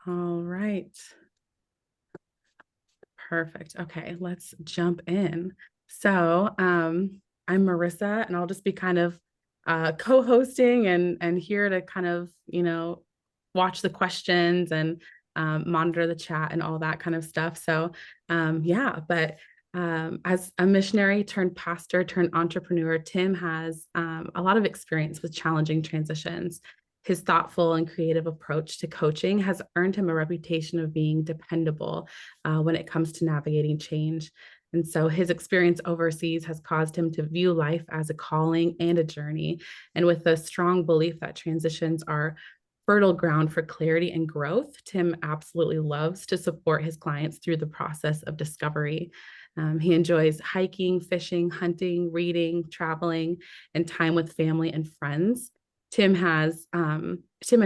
All right. Perfect. Okay, let's jump in. So, I'm Marissa, and I'll just be kind of co-hosting and here to kind of, watch the questions and monitor the chat and all that kind of stuff. So, yeah, but as a missionary turned pastor turned entrepreneur, Tim has a lot of experience with challenging transitions. His thoughtful and creative approach to coaching has earned him a reputation of being dependable when it comes to navigating change. And so his experience overseas has caused him to view life as a calling and a journey. And with a strong belief that transitions are fertile ground for clarity and growth, Tim absolutely loves to support his clients through the process of discovery. He enjoys hiking, fishing, hunting, reading, traveling, and time with family and friends. Tim and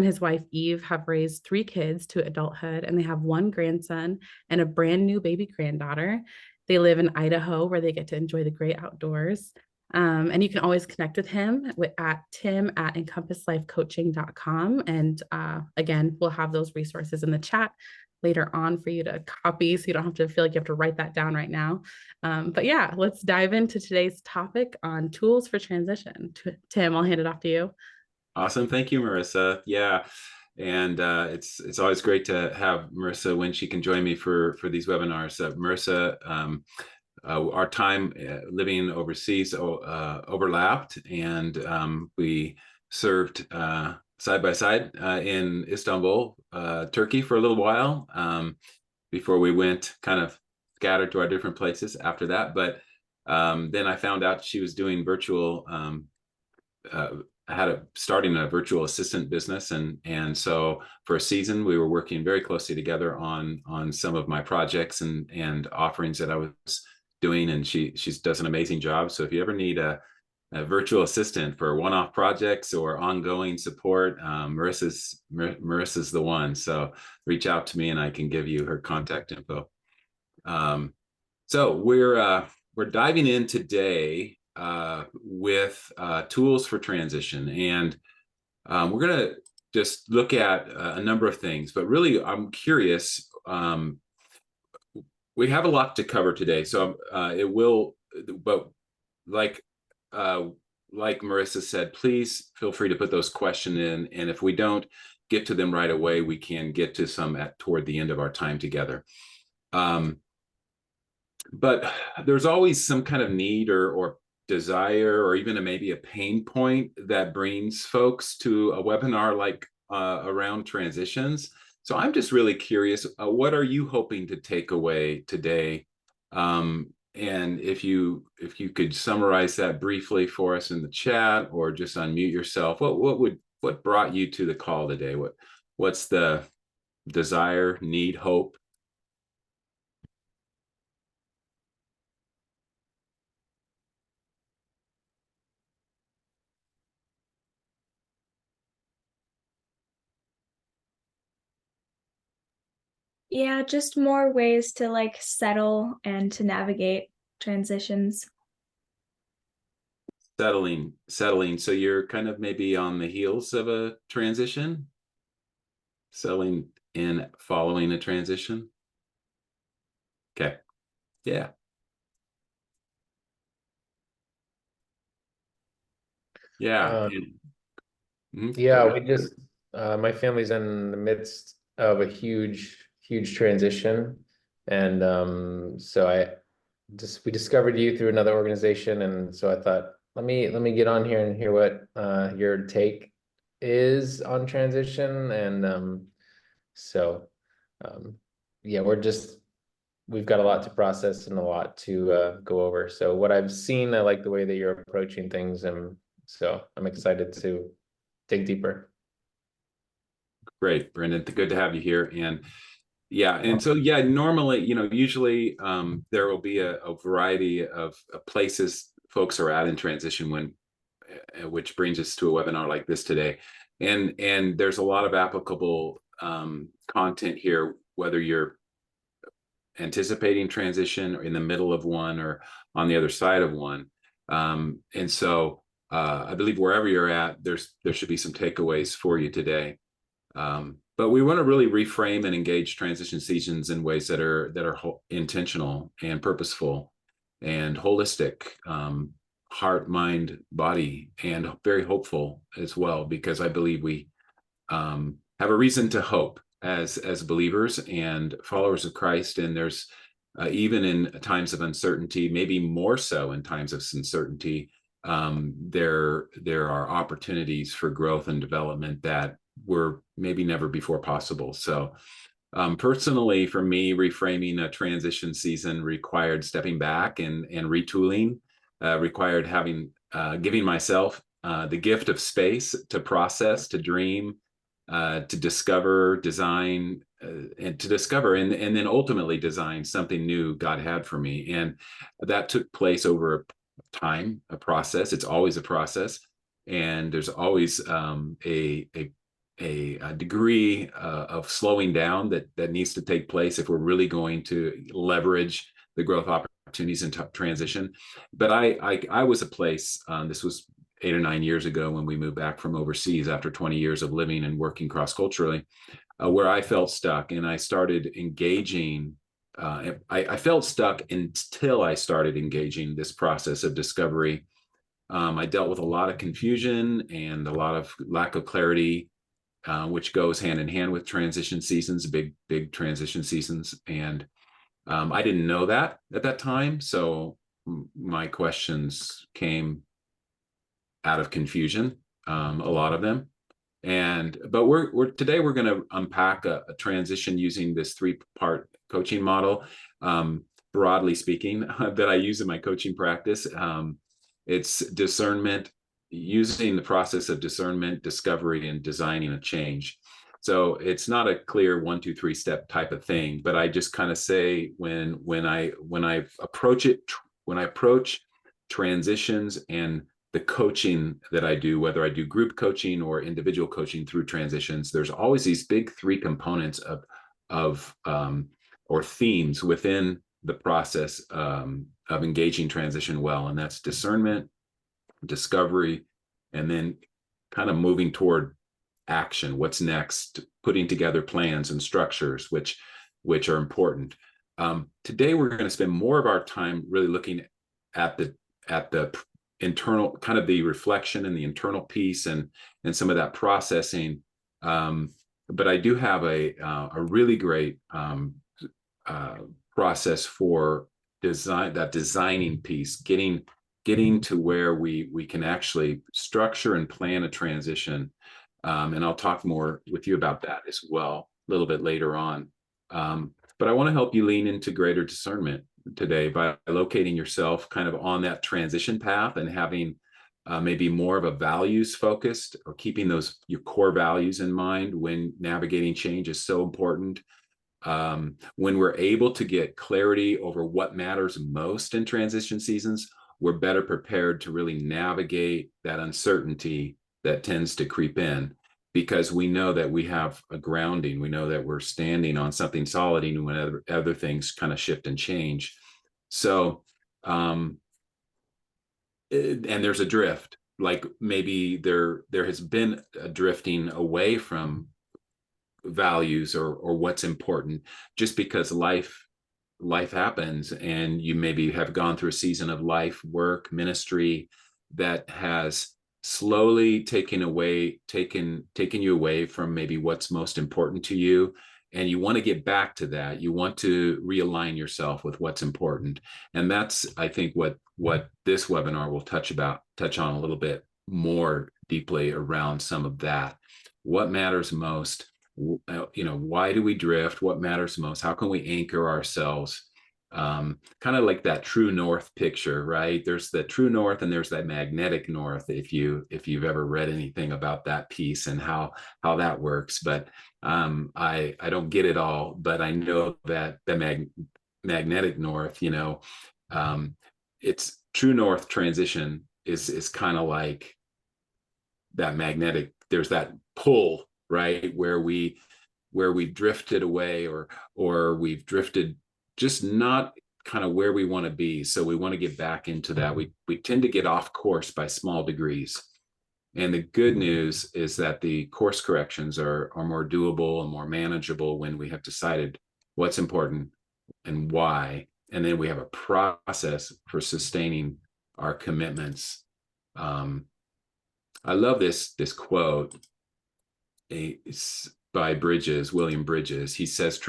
his wife Eve have raised 3 kids to adulthood, and they have 1 grandson and a brand new baby granddaughter. They live in Idaho, where they get to enjoy the great outdoors. And you can always connect with him at tim@encompasslifecoaching.com. And again, we'll have those resources in the chat later on for you to copy, so you don't have to feel like you have to write that down right now. But yeah, let's dive into today's topic on tools for transition. Tim, I'll hand it off to you. Awesome. Thank you, Marissa. Yeah. And it's always great to have Marissa when she can join me for these webinars. Marissa, our time living overseas overlapped, and we served side by side in Istanbul, Turkey for a little while before we went kind of scattered to our different places after that. But then I found out she was doing virtual starting a virtual assistant business, and so for a season we were working very closely together on some of my projects and offerings that I was doing, and she does an amazing job. So if you ever need a virtual assistant for one-off projects or ongoing support, Marissa's the one. So reach out to me and I can give you her contact info. So we're diving in today with tools for transition, and we're going to just look at a number of things, but really I'm curious. We have a lot to cover today, so but like Marissa said, please feel free to put those questions in, and if we don't get to them right away, we can get to some toward the end of our time together. But there's always some kind of need or desire, or even maybe a pain point that brings folks to a webinar like around transitions. So I'm just really curious, what are you hoping to take away today? And if you could summarize that briefly for us in the chat, or just unmute yourself, what brought you to the call today? What's the desire, need, hope? Yeah, just more ways to like settle and to navigate transitions. Settling. So you're kind of maybe on the heels of a transition, settling in following a transition. Okay. Yeah. Yeah. Yeah, we just my family's in the midst of a huge transition, and so we discovered you through another organization, and so I thought let me get on here and hear what your take is on transition. And so yeah, we've got a lot to process and a lot to go over. So what I've seen, I like the way that you're approaching things, and so I'm excited to dig deeper. Great, Brendan. Good to have you here. And yeah, and so yeah, normally, usually there will be a variety of places folks are at in transition which brings us to a webinar like this today. And there's a lot of applicable content here, whether you're anticipating transition or in the middle of one or on the other side of one. And so I believe wherever you're at, there should be some takeaways for you today. But we want to really reframe and engage transition seasons in ways that are intentional and purposeful and holistic, heart, mind, body, and very hopeful as well, because I believe we have a reason to hope as believers and followers of Christ. And there's even in times of uncertainty, maybe more so in times of uncertainty, there are opportunities for growth and development that were maybe never before possible. So personally, for me, reframing a transition season required stepping back and retooling, required giving myself the gift of space to process, to dream, to discover, design, and to discover, and then ultimately design something new God had for me. And that took place over time, a process. It's always a process, and there's always a degree of slowing down that needs to take place if we're really going to leverage the growth opportunities in transition. But I was a place, this was 8 or 9 years ago when we moved back from overseas after 20 years of living and working cross-culturally, where I felt stuck, and I started engaging. I felt stuck until I started engaging this process of discovery. I dealt with a lot of confusion and a lot of lack of clarity, which goes hand in hand with transition seasons, big transition seasons. And I didn't know that at that time. So my questions came out of confusion, a lot of them. But today we're going to unpack a transition using this 3-part coaching model, broadly speaking, that I use in my coaching practice. It's discernment, using the process of discernment, discovery, and designing a change. So it's not a clear 1, 2, 3 step type of thing, but I just kind of say when I approach transitions and the coaching that I do, whether I do group coaching or individual coaching through transitions, there's always these big 3 components or themes within the process of engaging transition well, and that's discernment, discovery, and then kind of moving toward action. What's next? Putting together plans and structures, which are important. Today, we're going to spend more of our time really looking at the internal, kind of the reflection and the internal piece and some of that processing. But I do have a really great process for designing piece, getting to where we can actually structure and plan a transition. And I'll talk more with you about that as well a little bit later on. But I want to help you lean into greater discernment today by locating yourself kind of on that transition path and having maybe more of a values focused, or keeping your core values in mind when navigating change is so important. When we're able to get clarity over what matters most in transition seasons, we're better prepared to really navigate that uncertainty that tends to creep in, because we know that we have a grounding. We know that we're standing on something solid even when other things kind of shift and change. So, and there's a drift, like maybe there has been a drifting away from values or what's important, just because life happens, and you maybe have gone through a season of life, work, ministry that has slowly taken you away from maybe what's most important to you, and you want to get back to that. You want to realign yourself with what's important, and that's, I think, what this webinar will touch on a little bit more deeply around some of that. What matters most? Why do we drift? What matters most? How can we anchor ourselves? Kind of like that true north picture, right? There's the true north and there's that magnetic north, if you've ever read anything about that piece and how that works. But I don't get it all, but I know that the magnetic north, it's true north transition is kind of like that magnetic. There's that pull, right, where we drifted away, or we've drifted just not kind of where we want to be. So we want to get back into that. We tend to get off course by small degrees. And the good news is that the course corrections are more doable and more manageable when we have decided what's important and why. And then we have a process for sustaining our commitments. I love this quote. It's by William Bridges. He says,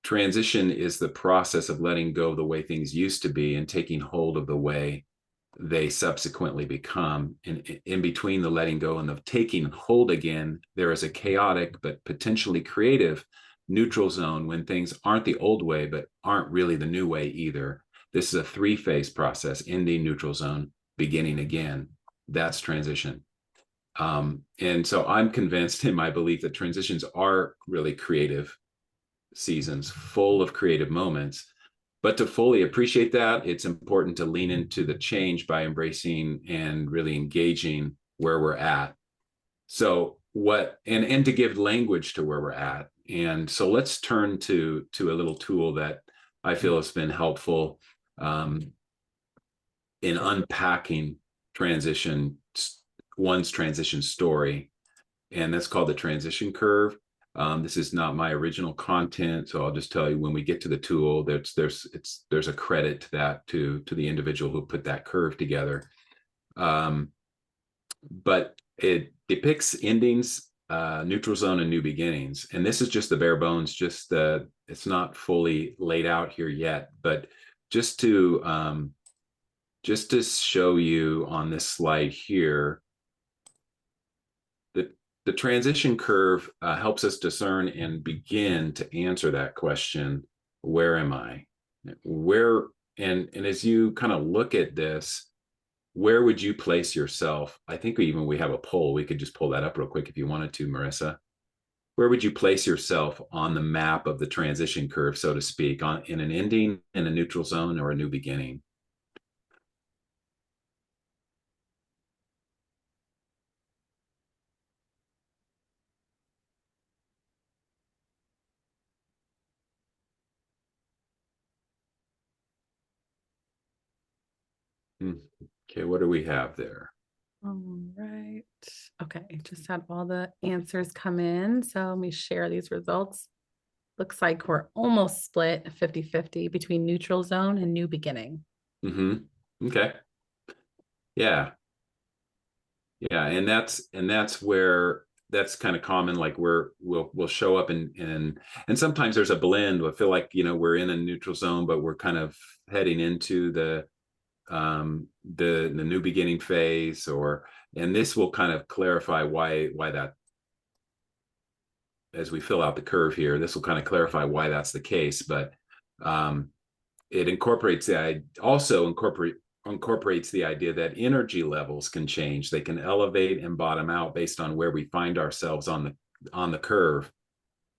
transition is the process of letting go of the way things used to be and taking hold of the way they subsequently become. And in between the letting go and the taking hold again, there is a chaotic but potentially creative neutral zone when things aren't the old way, but aren't really the new way either. This is a three-phase process: ending, neutral zone, beginning again. That's transition. And so I'm convinced in my belief that transitions are really creative seasons, full of creative moments. But to fully appreciate that, it's important to lean into the change by embracing and really engaging where we're at. So and to give language to where we're at. And so let's turn to a little tool that I feel has been helpful in unpacking one's transition story. And that's called the transition curve. This is not my original content, so I'll just tell you when we get to the tool, there's a credit to that to the individual who put that curve together. But it depicts endings, neutral zone, and new beginnings. And this is just the bare bones. It's not fully laid out here yet, but just to show you on this slide here. The transition curve helps us discern and begin to answer that question: where am I? And as you kind of look at this, where would you place yourself? I think we have a poll. We could just pull that up real quick if you wanted to, Marissa. Where would you place yourself on the map of the transition curve, so to speak, in an ending, in a neutral zone, or a new beginning? Okay, what do we have there? All right. Okay, just had all the answers come in. So let me share these results. Looks like we're almost split 50-50 between neutral zone and new beginning. Okay. Yeah. And that's where that's kind of common. Like we'll show up and sometimes there's a blend. I feel like, we're in a neutral zone, but we're kind of heading into the new beginning phase, and this will kind of clarify why that, as we fill out the curve here, this will kind of clarify why that's the case. But it incorporates the idea that energy levels can change. They can elevate and bottom out based on where we find ourselves on the curve.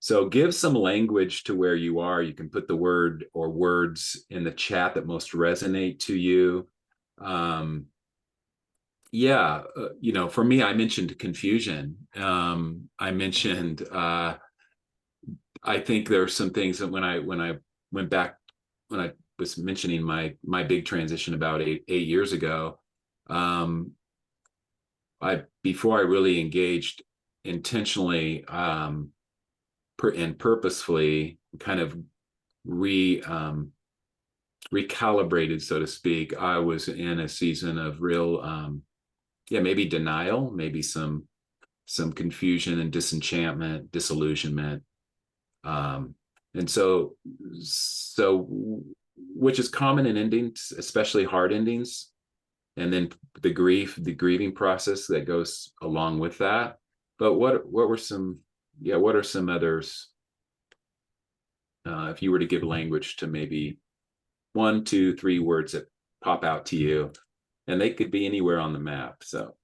So give some language to where you are. You can put the word or words in the chat that most resonate to you. For me, I mentioned confusion. I mentioned, I think there are some things that when I went back, when I was mentioning my big transition about eight years ago, before I really engaged intentionally and purposefully, kind of recalibrated, so to speak, I was in a season of real maybe denial, maybe some confusion and disenchantment, disillusionment. And so which is common in endings, especially hard endings, and then the grieving process that goes along with that. But what are some others, if you were to give language to maybe 1, 2, 3 words that pop out to you, and they could be anywhere on the map. So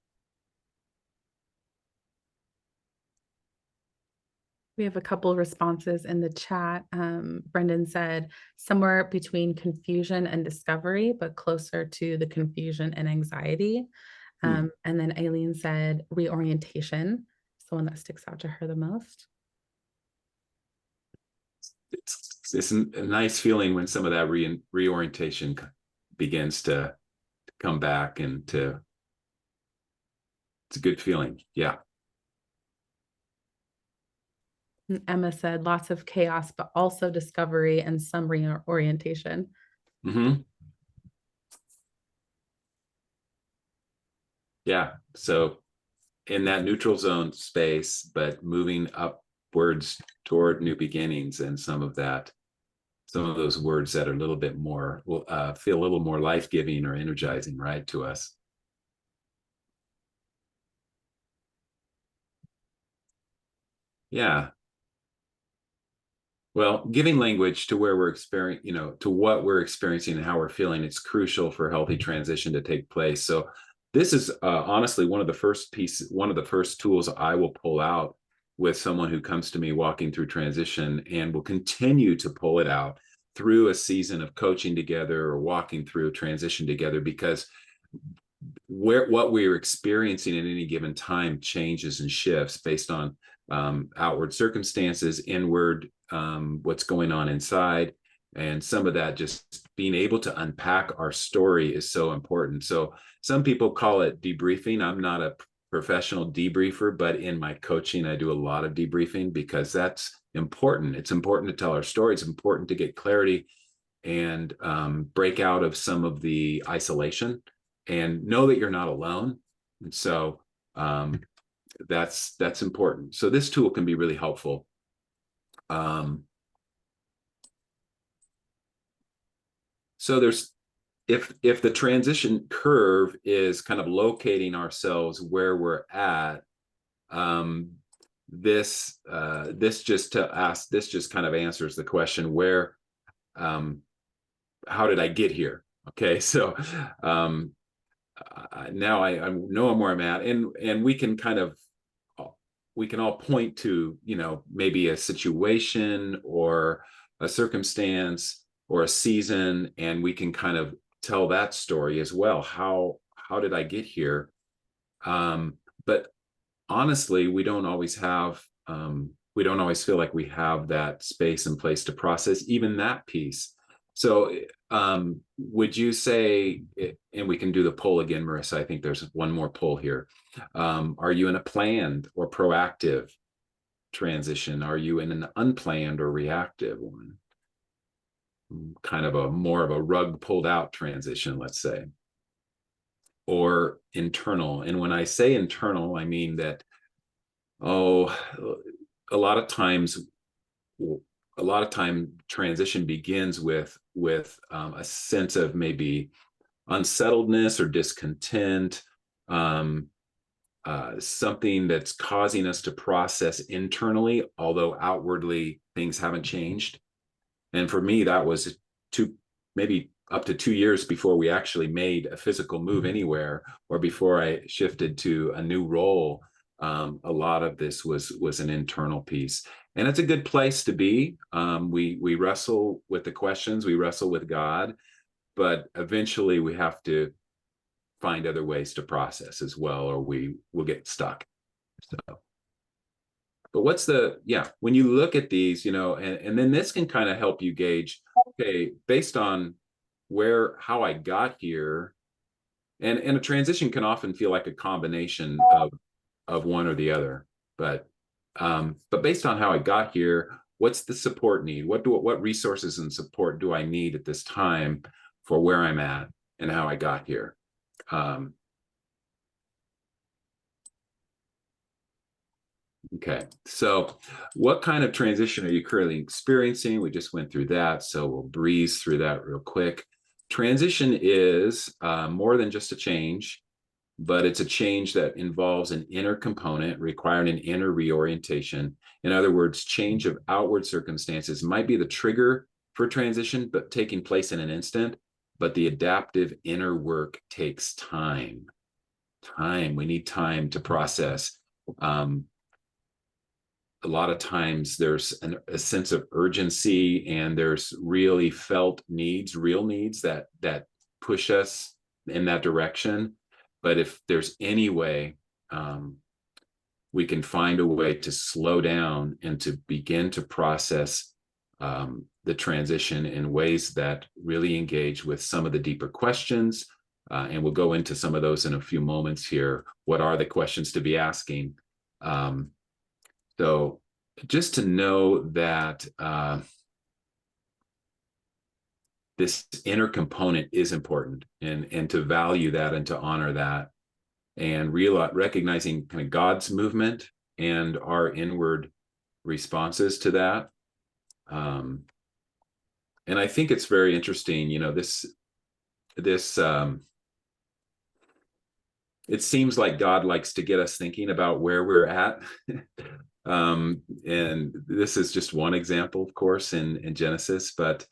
we have a couple of responses in the chat. Brendan said somewhere between confusion and discovery, but closer to the confusion and anxiety. And then Aileen said reorientation. It's the one that sticks out to her the most. It's a nice feeling when some of that reorientation begins to come back and to It's a good feeling. Yeah. And Emma said lots of chaos, but also discovery and some reorientation. Mm-hmm. Yeah. So in that neutral zone space, but moving upwards toward new beginnings, and some of those words that are a little bit more, will feel a little more life-giving or energizing, right, to us. Yeah. Well, giving language to where we're experiencing, to what we're experiencing and how we're feeling, it's crucial for healthy transition to take place. So this is honestly one of the first tools I will pull out with someone who comes to me walking through transition, and will continue to pull it out through a season of coaching together or walking through transition together, because what we're experiencing at any given time changes and shifts based on outward circumstances, inward, what's going on inside. And some of that, just being able to unpack our story, is so important. So some people call it debriefing. I'm not a professional debriefer, but in my coaching, I do a lot of debriefing, because that's important. It's important to tell our story. It's important to get clarity and break out of some of the isolation, and know that you're not alone. And so that's important. So this tool can be really helpful. So if the transition curve is kind of locating ourselves where we're at, this just kind of answers the question, where, how did I get here? Okay, so now I know where I'm at, and we can all point to, maybe a situation or a circumstance or a season, and we can kind of tell that story as well. How did I get here? But honestly, we don't always feel like we have that space and place to process even that piece. So would you say, and we can do the poll again, Marissa, I think there's one more poll here. Are you in a planned or proactive transition? Are you in an unplanned or reactive one? Kind of more of a rug pulled out transition, let's say, or internal. And when I say internal, I mean that, a lot of time transition begins with a sense of maybe unsettledness or discontent, something that's causing us to process internally, although outwardly things haven't changed. And for me, that was maybe up to 2 years before we actually made a physical move anywhere, or before I shifted to a new role. A lot of this was an internal piece, and it's a good place to be. We wrestle with the questions, we wrestle with God, but eventually we have to find other ways to process as well, or we will get stuck. So, but when you look at these, and then this can kind of help you gauge, okay, based on how I got here, and a transition can often feel like a combination of one or the other, but based on how I got here, what's the support need? What resources and support do I need at this time for where I'm at and how I got here? Okay, so what kind of transition are you currently experiencing? We just went through that, so we'll breeze through that real quick. Transition is more than just a change, but it's a change that involves an inner component requiring an inner reorientation. In other words, change of outward circumstances might be the trigger for transition, but taking place in an instant. But the adaptive inner work takes time. We need time to process. A lot of times there's a sense of urgency, and there's really felt needs, real needs that push us in that direction. But if there's any way we can find a way to slow down and to begin to process the transition in ways that really engage with some of the deeper questions, And we'll go into some of those in a few moments here. What are the questions to be asking? So just to know that this inner component is important, and to value that and to honor that, and recognizing kind of God's movement and our inward responses to that. And I think it's very interesting, it seems like God likes to get us thinking about where we're at. And this is just one example, of course, in Genesis, the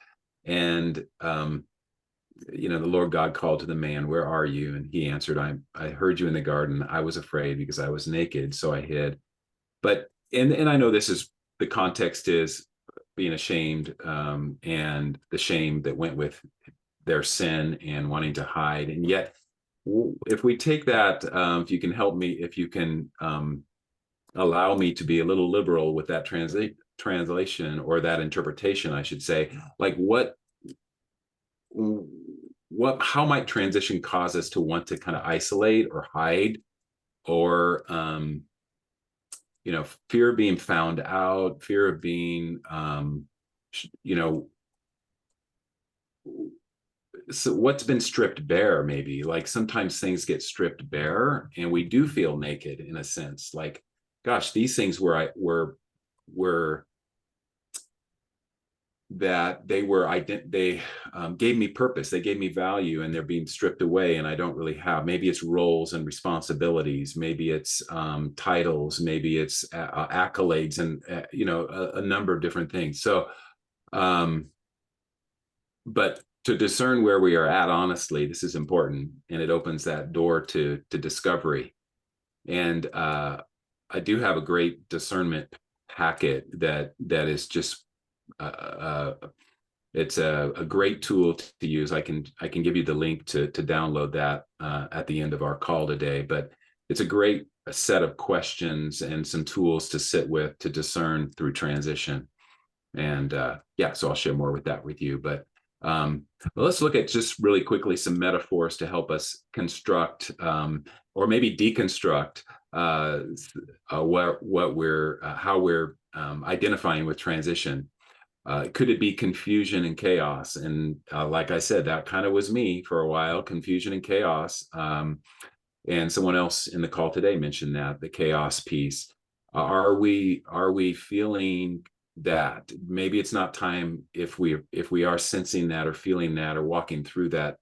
Lord God called to the man, "Where are you?" And he answered, I heard you in the garden. I was afraid because I was naked, so I hid. But, and I know this is, the context is being ashamed, and the shame that went with their sin and wanting to hide. And yet, if we take that, if you can help me, if you can allow me to be a little liberal with that translation, or that interpretation, I should say, like how might transition cause us to want to kind of isolate or hide, or fear of being found out, fear of being so what's been stripped bare? Maybe, like, sometimes things get stripped bare and we do feel naked, in a sense, like, gosh, these things were that they gave me purpose, they gave me value, and they're being stripped away, and I don't really have. Maybe it's roles and responsibilities, maybe it's titles, maybe it's accolades, and a number of different things. So but to discern where we are at, honestly, this is important, and it opens that door to discovery. And I do have a great discernment packet that is just it's a great tool to use. I can give you the link to download that at the end of our call today. But it's a great set of questions and some tools to sit with, to discern through transition. And so I'll share more with that with you. But let's look at, just really quickly, some metaphors to help us construct or maybe deconstruct how we're identifying with transition. Could it be confusion and chaos? And like I said, that kind of was me for a while, confusion and chaos. And someone else in the call today mentioned that, the chaos piece. Are we feeling that maybe it's not time, if we are sensing that or feeling that or walking through that,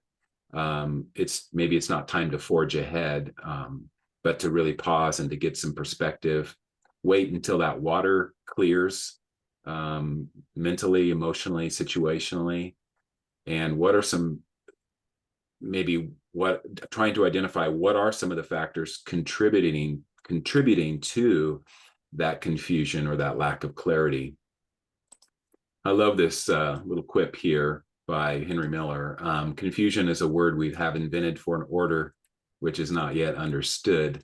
it's not time to forge ahead, but to really pause and to get some perspective, wait until that water clears, mentally, emotionally, situationally. And what are some, trying to identify what are some of the factors contributing to that confusion or that lack of clarity. I love this little quip here by Henry Miller. Confusion is a word we have invented for an order which is not yet understood.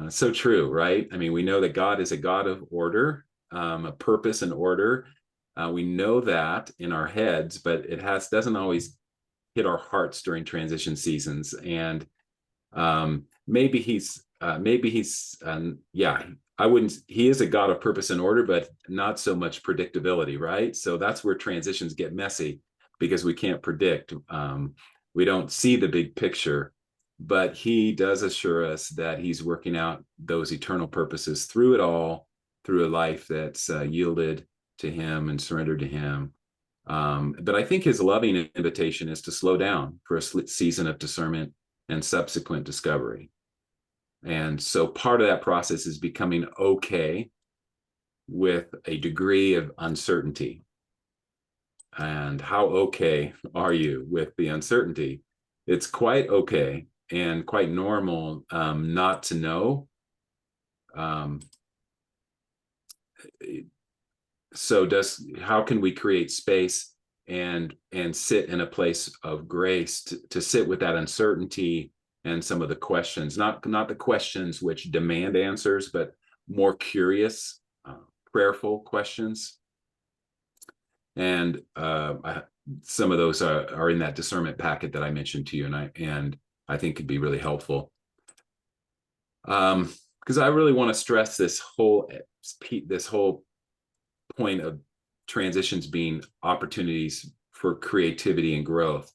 So true, right? I mean, we know that God is a God of order, a purpose and order. We know that in our heads, but it doesn't always hit our hearts during transition seasons. And maybe he's he is a God of purpose and order, but not so much predictability, right? So that's where transitions get messy, because we can't predict. We don't see the big picture, but he does assure us that he's working out those eternal purposes through it all, through a life that's yielded to him and surrendered to him. But I think his loving invitation is to slow down for a season of discernment and subsequent discovery. And so part of that process is becoming okay with a degree of uncertainty. And how okay are you with the uncertainty? It's quite okay and quite normal not to know. How can we create space and sit in a place of grace to sit with that uncertainty and some of the questions, not the questions which demand answers, but more curious, prayerful questions. And some of those are in that discernment packet that I mentioned to you, and I think could be really helpful. Because I really want to stress this whole point of transitions being opportunities for creativity and growth.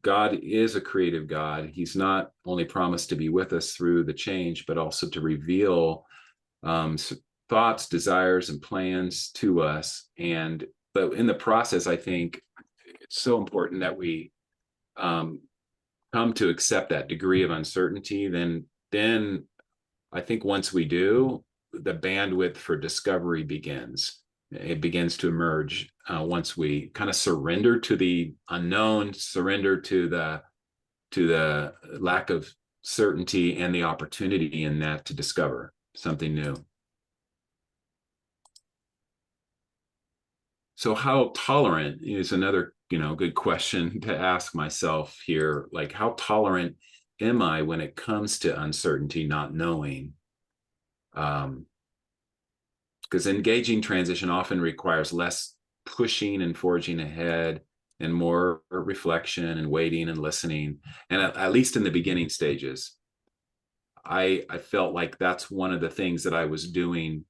God is a creative God. He's not only promised to be with us through the change, but also to reveal thoughts, desires, and plans to us. But in the process, I think it's so important that we come to accept that degree of uncertainty. Then I think once we do, the bandwidth for discovery begins. It begins to emerge once we kind of surrender to the unknown, surrender to the lack of certainty and the opportunity in that to discover something new. So how tolerant is another, good question to ask myself here. Like, how tolerant am I when it comes to uncertainty, not knowing? Because engaging transition often requires less pushing and forging ahead and more reflection and waiting and listening. And at least in the beginning stages, I felt like that's one of the things that I was doing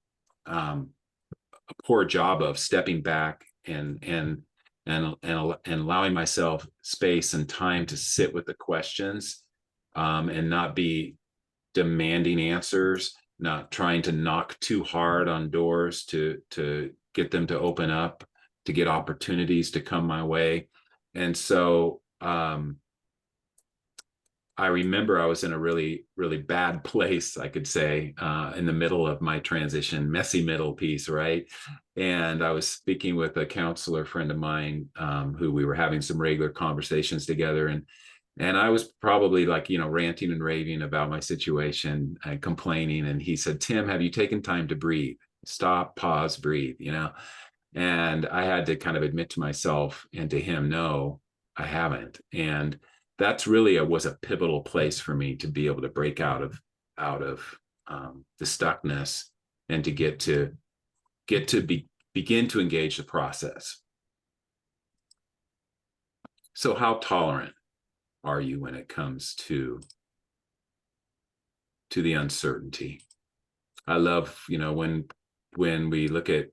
a poor job of, stepping back and allowing myself space and time to sit with the questions, and not be demanding answers, not trying to knock too hard on doors to get them to open up, to get opportunities to come my way. And so I remember I was in a really, really bad place, I could say, in the middle of my transition, messy middle piece, right? And I was speaking with a counselor friend of mine, who we were having some regular conversations together. And I was probably like, ranting and raving about my situation and complaining. And he said, "Tim, have you taken time to breathe? Stop, pause, breathe, And I had to kind of admit to myself and to him, no, I haven't. And that's really was a pivotal place for me to be able to break out of the stuckness and to begin to engage the process. So how tolerant are you when it comes to the uncertainty? I love, when we look at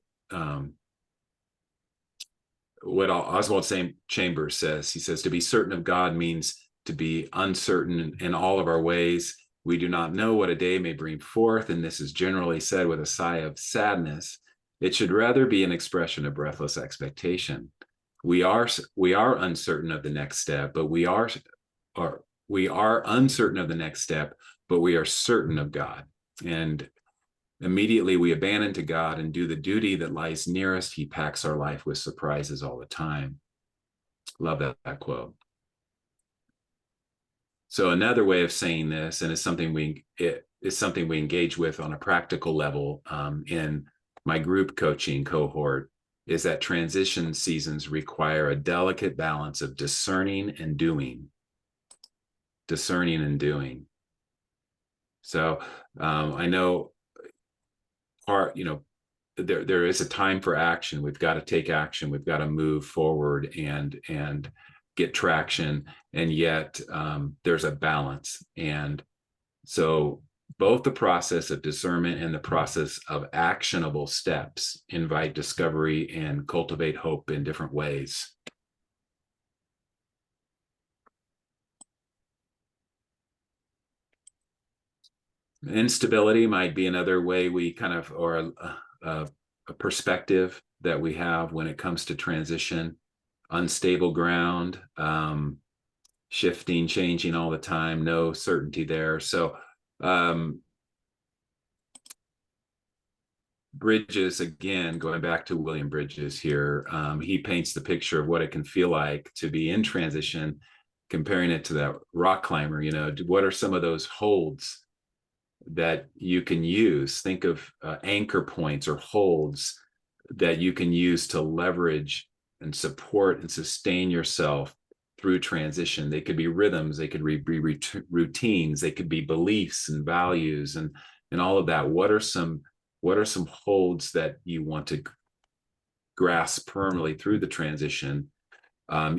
what Oswald Chambers says. He says, to be certain of God means to be uncertain in all of our ways. We do not know what a day may bring forth, and this is generally said with a sigh of sadness. It should rather be an expression of breathless expectation. We are uncertain of the next step, but we are uncertain of the next step, but we are certain of God. And immediately we abandon to God and do the duty that lies nearest. He packs our life with surprises all the time. Love that quote. So another way of saying this, and it's something we engage with on a practical level in my group coaching cohort, is that transition seasons require a delicate balance of discerning and doing. Discerning and doing. So I know there is a time for action. We've got to take action. We've got to move forward and get traction. And yet there's a balance. And so both the process of discernment and the process of actionable steps invite discovery and cultivate hope in different ways. Instability might be another way we kind of, or a perspective that we have when it comes to transition. Unstable ground, shifting, changing all the time, no certainty there. So Bridges, again, going back to William Bridges here, he paints the picture of what it can feel like to be in transition, comparing it to that rock climber. What are some of those holds that you can use? Think of anchor points or holds that you can use to leverage and support and sustain yourself through transition. They could be rhythms, they could be routines, they could be beliefs and values and all of that. What are some holds that you want to grasp permanently through the transition?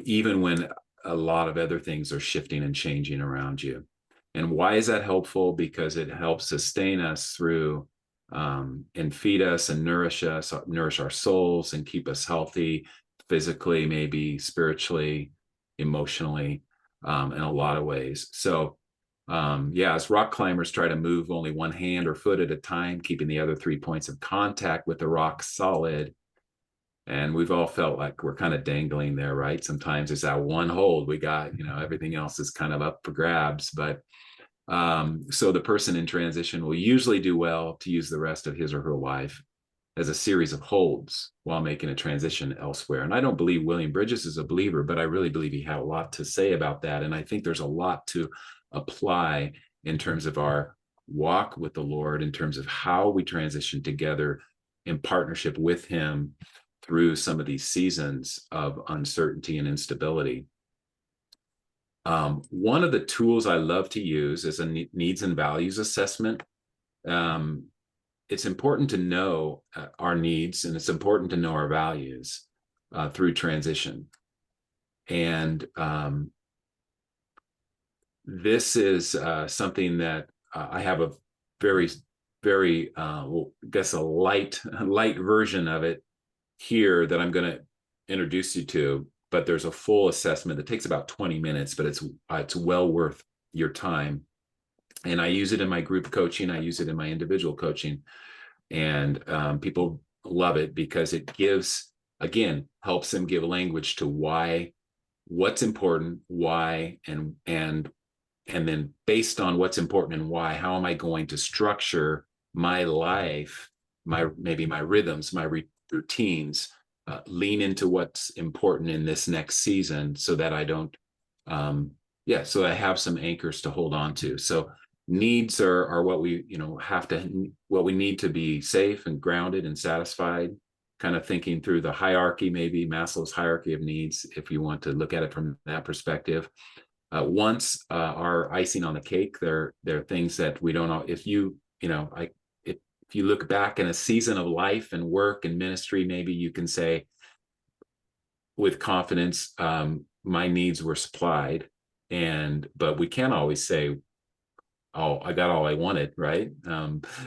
even when a lot of other things are shifting and changing around you. And why is that helpful? Because it helps sustain us through and feed us and nourish us, nourish our souls, and keep us healthy physically, maybe spiritually, emotionally, in a lot of ways. So yeah, as rock climbers try to move only one hand or foot at a time, keeping the other 3 points of contact with the rock solid. And we've all felt like we're kind of dangling there, right? Sometimes it's that one hold we got, everything else is kind of up for grabs. But so the person in transition will usually do well to use the rest of his or her life as a series of holds while making a transition elsewhere. And I don't believe William Bridges is a believer, but I really believe he had a lot to say about that. And I think there's a lot to apply in terms of our walk with the Lord, in terms of how we transition together in partnership with him through some of these seasons of uncertainty and instability. One of the tools I love to use is a needs and values assessment. It's important to know our needs, and it's important to know our values through transition. And this is something that I have a very, very, I guess a light version of it here that I'm going to introduce you to. But there's a full assessment that takes about 20 minutes, but it's well worth your time. And I use it in my group coaching. I use it in my individual coaching. And people love it because it gives, again, helps them give language to why, what's important, why, and then based on what's important and why, how am I going to structure my life, maybe my rhythms, my routines, lean into what's important in this next season so that I don't, so I have some anchors to hold on to. So needs are what we, what we need to be safe and grounded and satisfied, kind of thinking through the hierarchy, maybe Maslow's hierarchy of needs, if you want to look at it from that perspective. Wants are icing on the cake. They're things that we don't know. If you look back in a season of life and work and ministry, maybe you can say with confidence, my needs were supplied. But we can't always say, oh, I got all I wanted, right?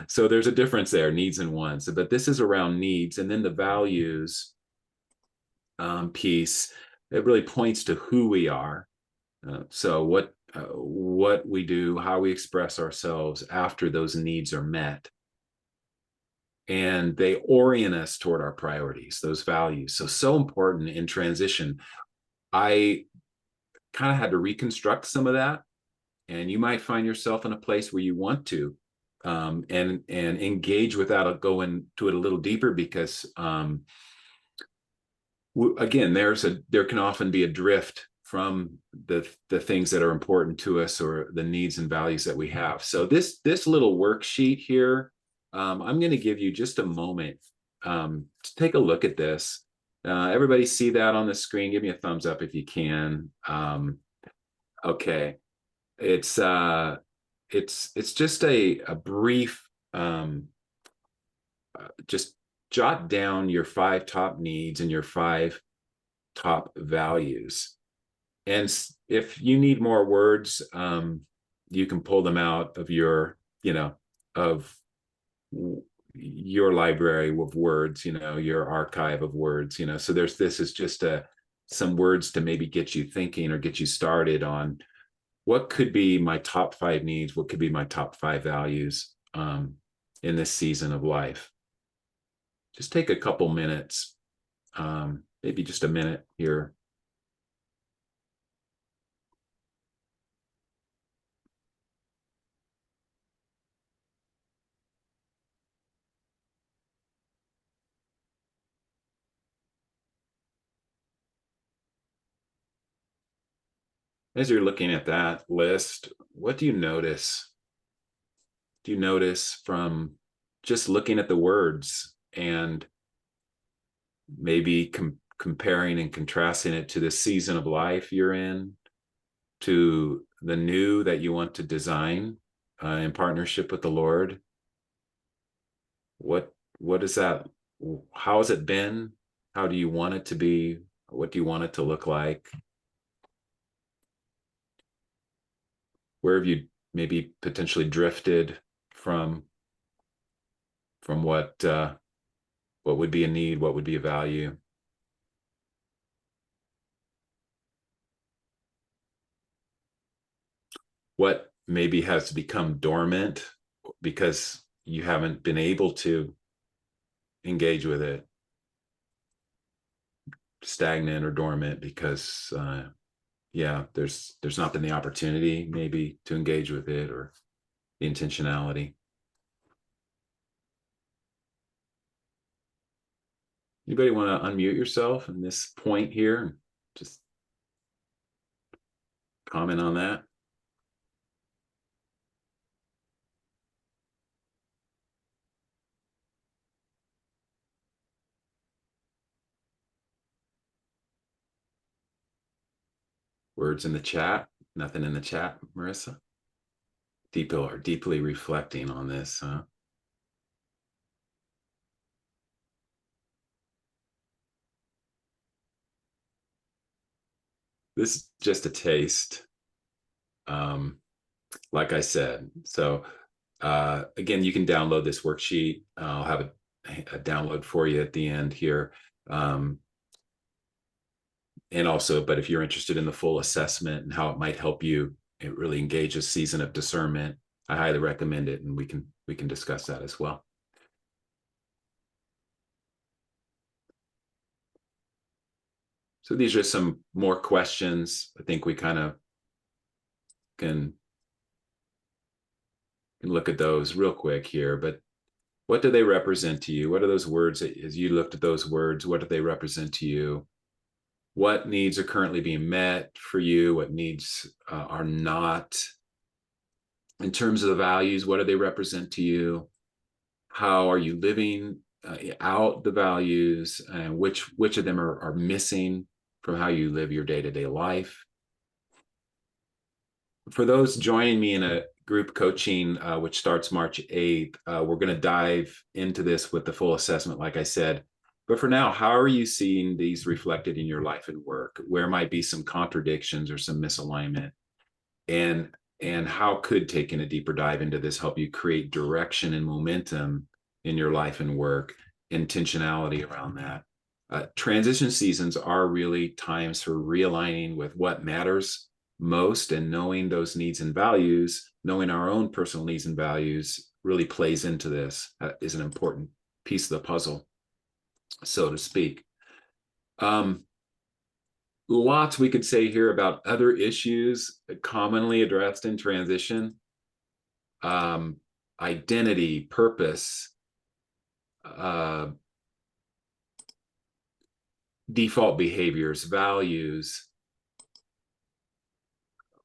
So there's a difference there, needs and wants. But this is around needs. And then the values piece, it really points to who we are. So what we do, how we express ourselves after those needs are met. And they orient us toward our priorities, those values. So important in transition. I kind of had to reconstruct some of that. And you might find yourself in a place where you want to and engage with that. I'll go into it a little deeper because again, there can often be a drift from the things that are important to us or the needs and values that we have. So this little worksheet here, I'm going to give you just a moment to take a look at this. Everybody see that on the screen? Give me a thumbs up if you can. Okay. It's just a brief, just jot down your 5 top needs and your 5 top values. And if you need more words, you can pull them out of your, of your library of words, your archive of words, so this is just some words to maybe get you thinking or get you started on what could be my top 5 needs, what could be my top 5 values in this season of life. Just take a couple minutes, maybe just a minute here. As you're looking at that list, what do you notice? Do you notice from just looking at the words and maybe comparing and contrasting it to the season of life you're in, to the new that you want to design in partnership with the Lord? What is that? How has it been? How do you want it to be? What do you want it to look like? Where have you maybe potentially drifted from what would be a need, what would be a value? What maybe has become dormant because you haven't been able to engage with it? Stagnant or dormant because yeah, there's not been the opportunity maybe to engage with it, or the intentionality. Anybody want to unmute yourself in this point here and just comment on that? Words in the chat? Nothing in the chat, Marissa? People are deeply reflecting on this, huh? This is just a taste. Like I said, so again, you can download this worksheet. I'll have a download for you at the end here. And also, but if you're interested in the full assessment and how it might help you, it really engage a season of discernment, I highly recommend it, and we can discuss that as well. So these are some more questions. I think we kind of can look at those real quick here, but what do they represent to you? What are those words, as you looked at those words, what do they represent to you? What needs are currently being met for you? What needs are not? In terms of the values, what do they represent to you? How are you living out the values, and which of them are missing from how you live your day-to-day life? For those joining me in a group coaching, which starts March 8th, we're going to dive into this with the full assessment, like I said. But for now, how are you seeing these reflected in your life and work? Where might be some contradictions or some misalignment? And how could taking a deeper dive into this help you create direction and momentum in your life and work, intentionality around that? Transition seasons are really times for realigning with what matters most, and knowing those needs and values, knowing our own personal needs and values really plays into this, is an important piece of the puzzle, so to speak. Lots we could say here about other issues commonly addressed in transition. Identity, purpose, default behaviors, values,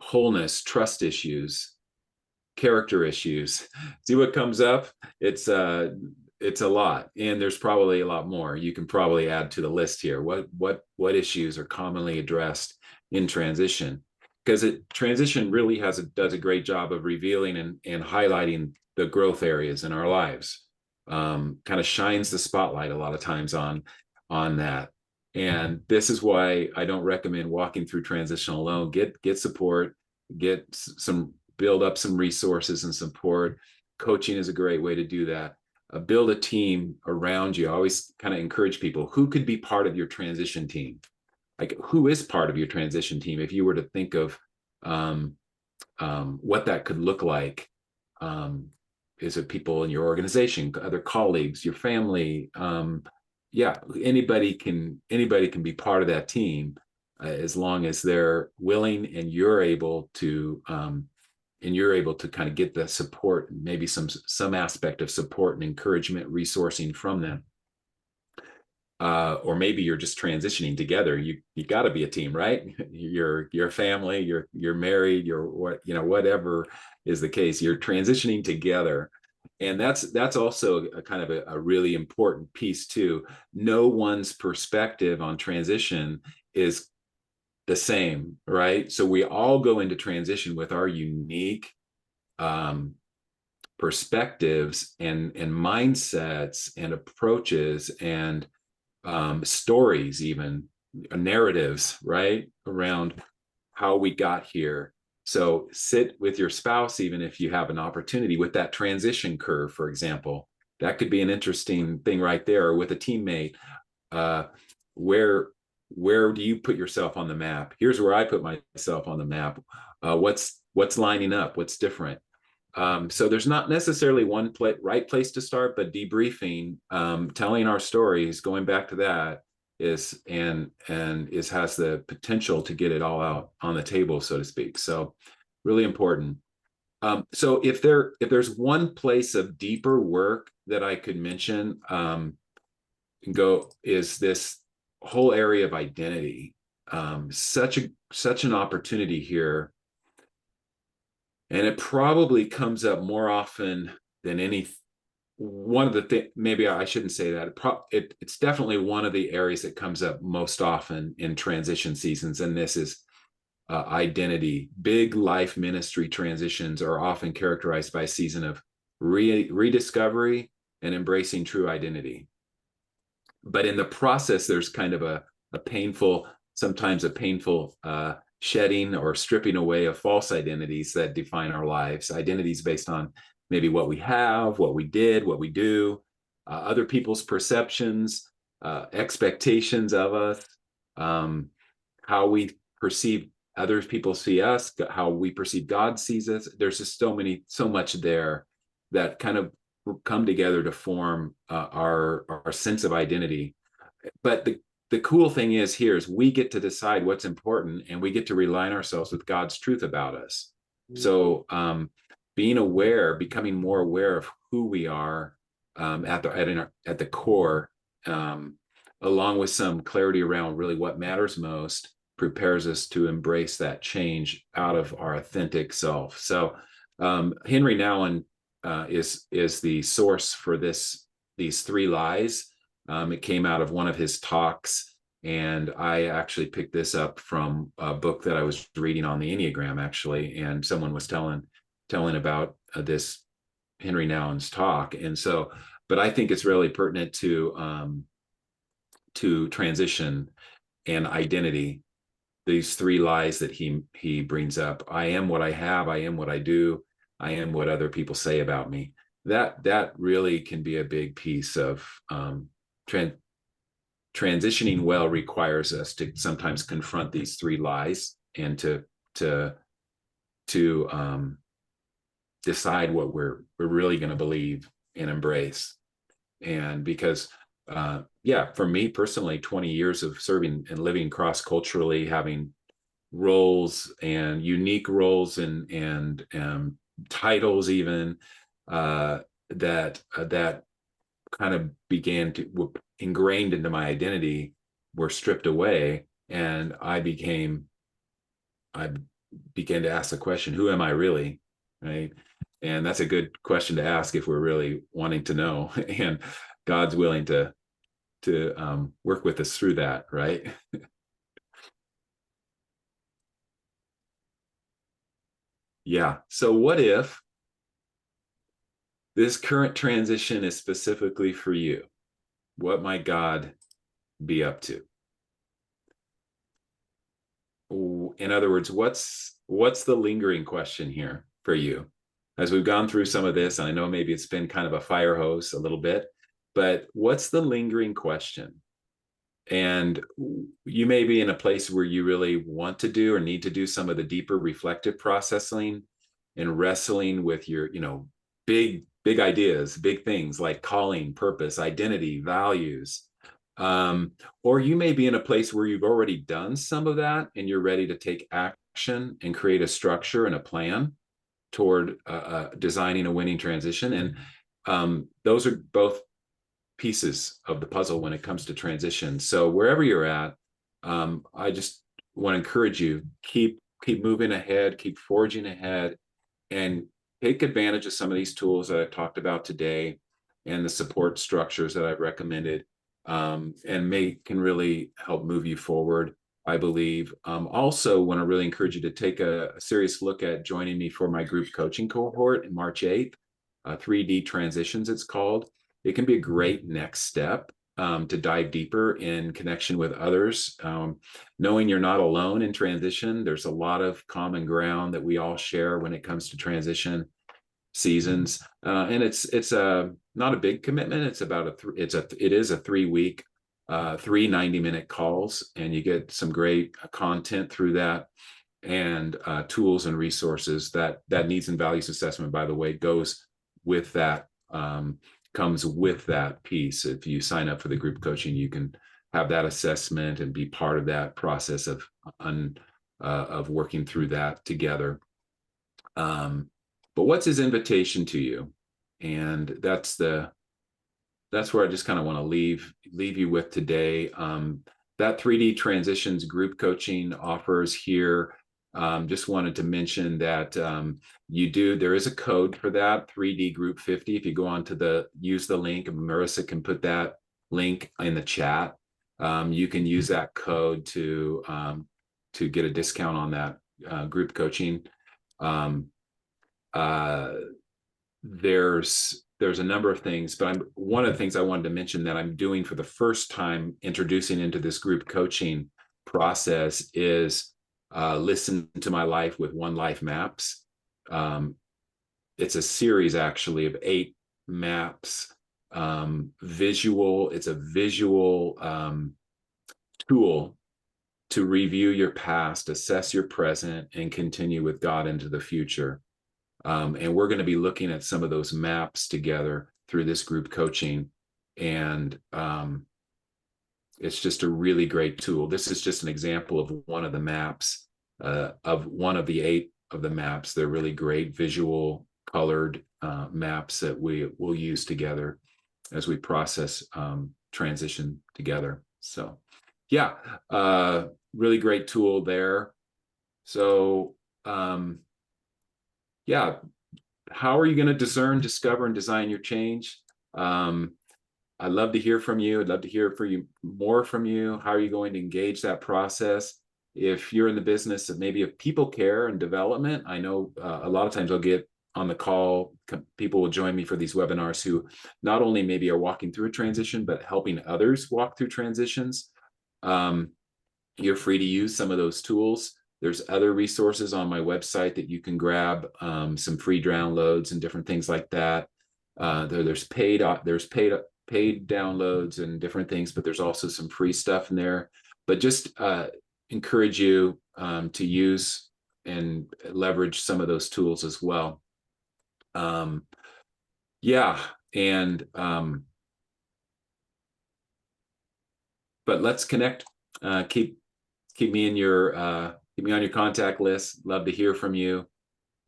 wholeness, trust issues, character issues. See what comes up? It's a lot, and there's probably a lot more you can probably add to the list here. What issues are commonly addressed in transition? Because transition really does a great job of revealing and highlighting the growth areas in our lives. Kind of shines the spotlight a lot of times on that. And this is why I don't recommend walking through transition alone. Get support, build up some resources and support. Coaching is a great way to do that. Build a team around you. I always kind of encourage people, who could be part of your transition team? Like, who is part of your transition team? If you were to think of what that could look like, is it people in your organization, other colleagues, your family? Yeah, anybody can be part of that team, as long as they're willing and you're able to kind of get the support, maybe some aspect of support and encouragement, resourcing from them. Or maybe you're just transitioning together. You got to be a team, right? You're a family, you're married, whatever is the case, you're transitioning together. And that's also a kind of a really important piece too. No one's perspective on transition is the same, right? So we all go into transition with our unique perspectives and mindsets and approaches and stories, even narratives, right, around how we got here. So sit with your spouse, even if you have an opportunity with that transition curve, for example. That could be an interesting thing right there. Or with a teammate, uh, where do you put yourself on the map? Here's where I put myself on the map. What's lining up? What's different? So there's not necessarily one right place to start, but debriefing, telling our stories, going back to that is has the potential to get it all out on the table, so to speak. So really important. So if there's one place of deeper work that I could mention, is this whole area of identity. Such an opportunity here. And it probably comes up more often than any one of the things. Maybe I shouldn't say that. It's definitely one of the areas that comes up most often in transition seasons, and this is identity. Big life ministry transitions are often characterized by a season of rediscovery and embracing true identity. But in the process, there's kind of sometimes a painful shedding or stripping away of false identities that define our lives, identities based on maybe what we have, what we did, what we do, other people's perceptions, expectations of us, how we perceive other people see us, how we perceive God sees us. There's just so much there that kind of come together to form our sense of identity. But the cool thing is we get to decide what's important, and we get to realign ourselves with God's truth about us. So becoming more aware of who we are at the core, along with some clarity around really what matters most, prepares us to embrace that change out of our authentic self. So Henry Nouwen is the source for these 3 lies. It came out of one of his talks, and I actually picked this up from a book that I was reading on the Enneagram, actually, and someone was telling about this Henry Nouwen's talk. And so, but I think it's really pertinent to transition and identity. These 3 lies that he brings up: I am what I have, I am what I do, I am what other people say about me. That really can be a big piece of transitioning well. Requires us to sometimes confront these 3 lies and to decide what we're really going to believe and embrace. And because for me personally, 20 years of serving and living cross-culturally, having roles and unique roles and titles even that kind of ingrained into my identity, were stripped away, and I began to ask the question, who am I really? Right? And that's a good question to ask if we're really wanting to know, and God's willing to work with us through that, right? Yeah. So what if this current transition is specifically for you? What might God be up to? In other words, what's the lingering question here for you? As we've gone through some of this, and I know maybe it's been kind of a fire hose a little bit, but what's the lingering question? And you may be in a place where you really want to do or need to do some of the deeper reflective processing and wrestling with your, big ideas, big things like calling, purpose, identity, values. Or you may be in a place where you've already done some of that and you're ready to take action and create a structure and a plan toward designing a winning transition. And those are both pieces of the puzzle when it comes to transition. So wherever you're at, I just want to encourage you, keep moving ahead, keep forging ahead, and take advantage of some of these tools that I've talked about today and the support structures that I've recommended, and can really help move you forward, I believe. Also want to really encourage you to take a serious look at joining me for my group coaching cohort in March 8th, 3D Transitions it's called. It can be a great next step to dive deeper in connection with others. Knowing you're not alone in transition, there's a lot of common ground that we all share when it comes to transition seasons. And it's not a big commitment. It's about it is a 3-week, 3 90-minute calls, and you get some great content through that, and tools and resources. That needs and values assessment, by the way, goes with that, comes with that piece. If you sign up for the group coaching, you can have that assessment and be part of that process of working through that together. But what's his invitation to you? And that's where I just kind of want to leave you with today. That 3D Transitions group coaching offers here. Just wanted to mention that there is a code for that, 3D Group 50. If you go on to use the link, and Marissa can put that link in the chat. You can use that code to get a discount on that group coaching. There's a number of things, but one of the things I wanted to mention that I'm doing for the first time, introducing into this group coaching process, is Listen to My Life with One Life Maps. It's a series actually of 8 maps, visual. It's a visual tool to review your past, assess your present, and continue with God into the future. And we're going to be looking at some of those maps together through this group coaching. And it's just a really great tool. This is just an example of one of the maps, of one of the 8 of the maps. They're really great visual colored maps that we will use together as we process transition together. So yeah, really great tool there. So yeah, how are you going to discern, discover, and design your change? I'd love to hear from you. I'd love to hear more from you. How are you going to engage that process? If you're in the business of maybe of people care and development, I know a lot of times I'll get on the call, people will join me for these webinars who not only maybe are walking through a transition, but helping others walk through transitions. You're free to use some of those tools. There's other resources on my website that you can grab, some free downloads and different things like that. There's paid downloads and different things, but there's also some free stuff in there. But just encourage you to use and leverage some of those tools as well. Yeah, and but let's connect. Keep me in your keep me on your contact list. Love to hear from you,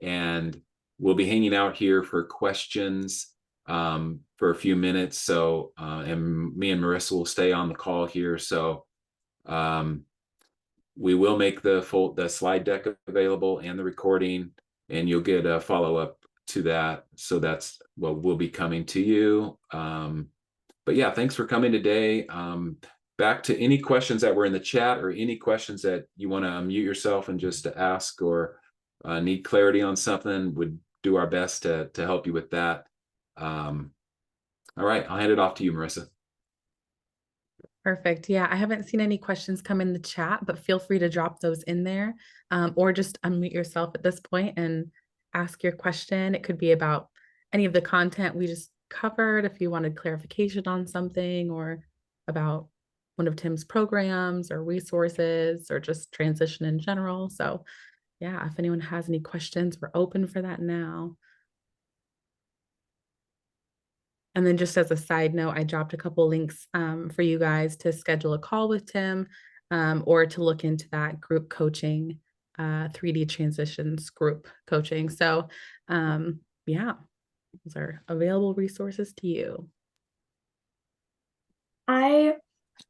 and we'll be hanging out here for questions for a few minutes. So and me and Marissa will stay on the call here. So we will make the slide deck available and the recording, and you'll get a follow-up to that. So that's what will be coming to you. But yeah, thanks for coming today. Back to any questions that were in the chat, or any questions that you want to unmute yourself and just to ask, or need clarity on something, would do our best to help you with that. All right, I'll hand it off to you, Marissa. Perfect. Yeah, I haven't seen any questions come in the chat, but feel free to drop those in there, or just unmute yourself at this point and ask your question. It could be about any of the content we just covered, if you wanted clarification on something, or about one of Tim's programs or resources, or just transition in general. So yeah, if anyone has any questions, we're open for that now. And then just as a side note, I dropped a couple links for you guys to schedule a call with Tim, or to look into that group coaching, 3D Transitions group coaching. So yeah, those are available resources to you. I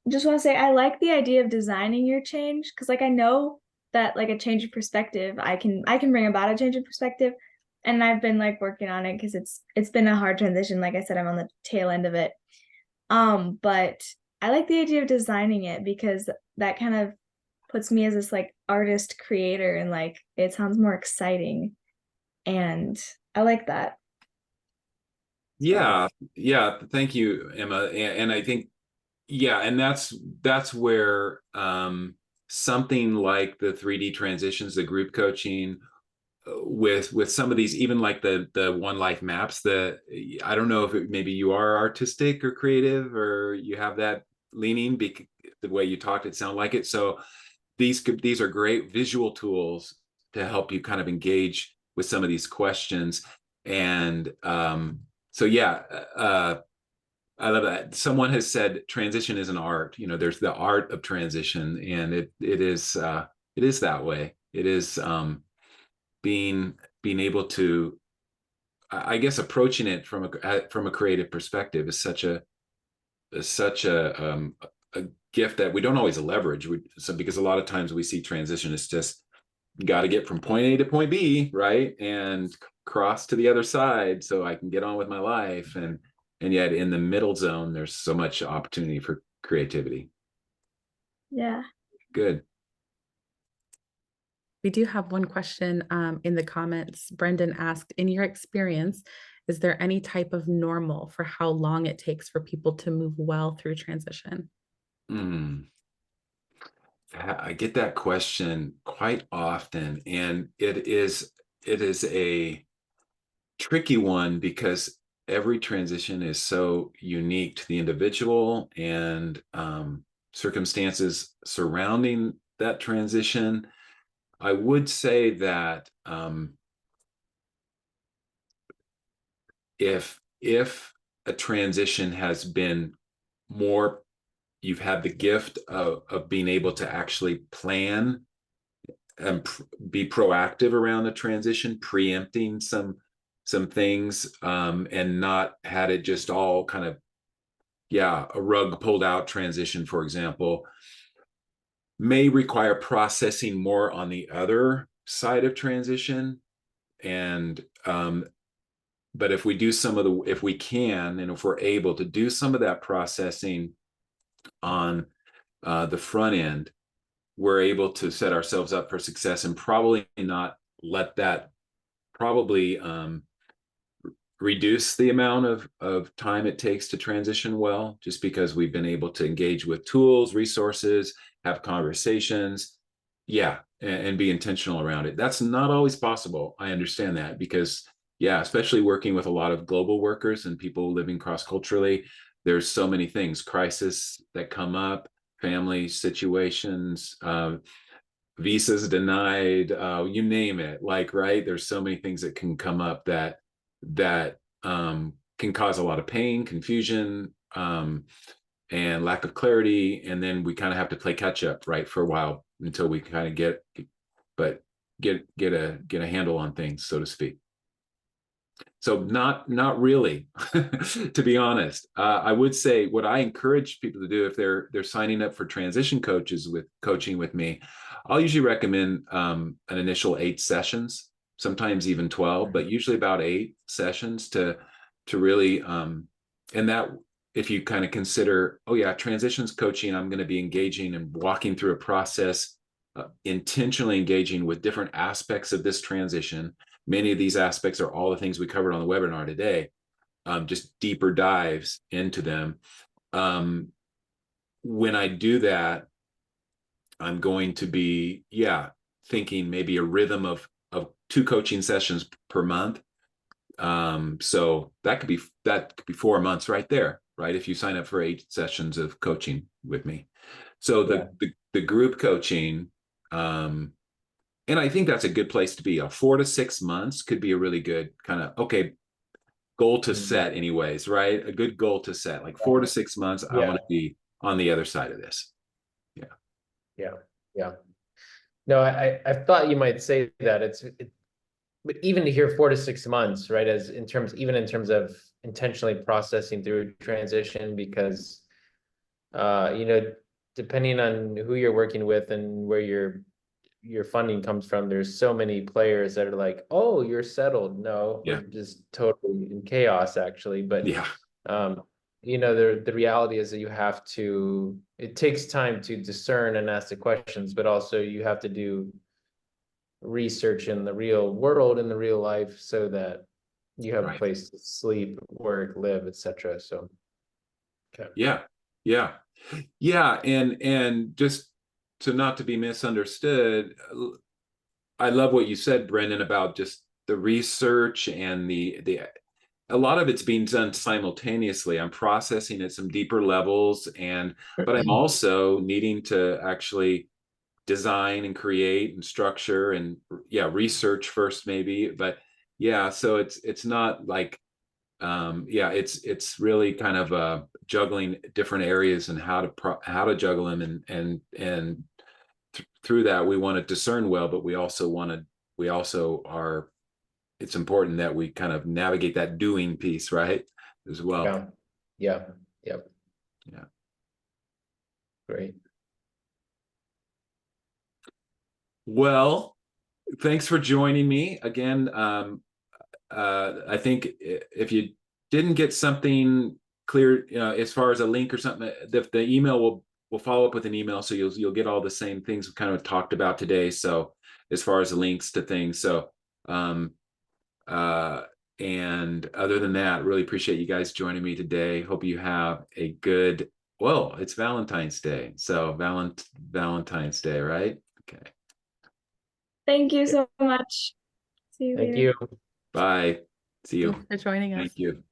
just want to say I like the idea of designing your change, because like I know that like a change of perspective, I can bring about a change of perspective. And I've been like working on it because it's been a hard transition. Like I said, I'm on the tail end of it. But I like the idea of designing it, because that kind of puts me as this like artist creator, and like it sounds more exciting. And I like that. Yeah, thank you, Emma. And I think Yeah, and that's where something like the 3D transitions, the group coaching, with some of these, even like the One Life maps, that I don't know if maybe you are artistic or creative or you have that leaning, because the way you talked, it sounded like it. So these are great visual tools to help you kind of engage with some of these questions. And so yeah, I love that. Someone has said transition is an art. You know, there's the art of transition, and it is that way. It is being able to, I guess, approaching it from a creative perspective is such a gift that we don't always leverage. So because a lot of times we see transition as just got to get from point A to point B, right, and cross to the other side so I can get on with my life, and yet in the middle zone there's so much opportunity for creativity. Yeah. Good. We do have one question in the comments. Brendan asked, in your experience, is there any type of normal for how long it takes for people to move well through transition? I get that question quite often, and it is a tricky one because every transition is so unique to the individual and circumstances surrounding that transition. I would say that if a transition has been more, you've had the gift of being able to actually plan and be proactive around the transition, preempting some things, and not had it just all kind of, yeah, a rug pulled out transition, for example, may require processing more on the other side of transition. And but if we do if we can, and if we're able to do some of that processing on the front end, we're able to set ourselves up for success and probably not let that probably reduce the amount of time it takes to transition well, just because we've been able to engage with tools, resources, have conversations, yeah, and be intentional around it. That's not always possible. I understand that, because yeah, especially working with a lot of global workers and people living cross-culturally, there's so many things, crises that come up, family situations, visas denied, you name it, like, right, there's so many things that can come up that can cause a lot of pain, confusion, and lack of clarity, and then we kind of have to play catch up, right, for a while until we kind of get a handle on things, so to speak. So not really, to be honest. I would say what I encourage people to do if they're signing up for transition coaching with me, I'll usually recommend an initial 8 sessions, sometimes even 12, but usually about 8 sessions to really and that, if you kind of consider, oh yeah, transitions coaching, I'm going to be engaging and walking through a process, intentionally engaging with different aspects of this transition. Many of these aspects are all the things we covered on the webinar today, just deeper dives into them. When I do that, I'm going to be, yeah, thinking maybe a rhythm of 2 coaching sessions per month. So that could be 4 months right there, right? If you sign up for 8 sessions of coaching with me. So the group coaching, and I think that's a good place to be. 4 to 6 months could be a really good kind of, okay, goal to set anyways, right? A good goal to set, like 4 to 6 months. I want to be on the other side of this. Yeah. No, I thought you might say that but even to hear 4 to 6 months, right? Even in terms of intentionally processing through transition, because, depending on who you're working with and where your funding comes from, there's so many players that are like, oh, you're settled. No, Yeah. we're just totally in chaos, actually. But Yeah. the reality is that it takes time to discern and ask the questions, but also you have to do research in the real world, in the real life, so that you have a place to sleep, work, live, etc. So yeah Yeah, and just to not to be misunderstood, I love what you said, Brendan, about just the research and the a lot of it's being done simultaneously. I'm processing at some deeper levels, but I'm also needing to actually design and create and structure and research first maybe. But yeah, so it's not like it's really kind of juggling different areas and how to juggle them and through that we want to discern well, but we also are, it's important that we kind of navigate that doing piece, right, as well. Yeah. Yep. Yeah. Great. Well, thanks for joining me again. I think if you didn't get something clear, as far as a link or something, the email will follow up with an email, so you'll get all the same things we kind of talked about today. So as far as the links to things, so and other than that, really appreciate you guys joining me today. Hope you have a good, well, it's Valentine's Day, so Valentine's Day, right? Okay. Thank you so much. See you Thank later. you. Bye. See you. Thanks for joining us. Thank you.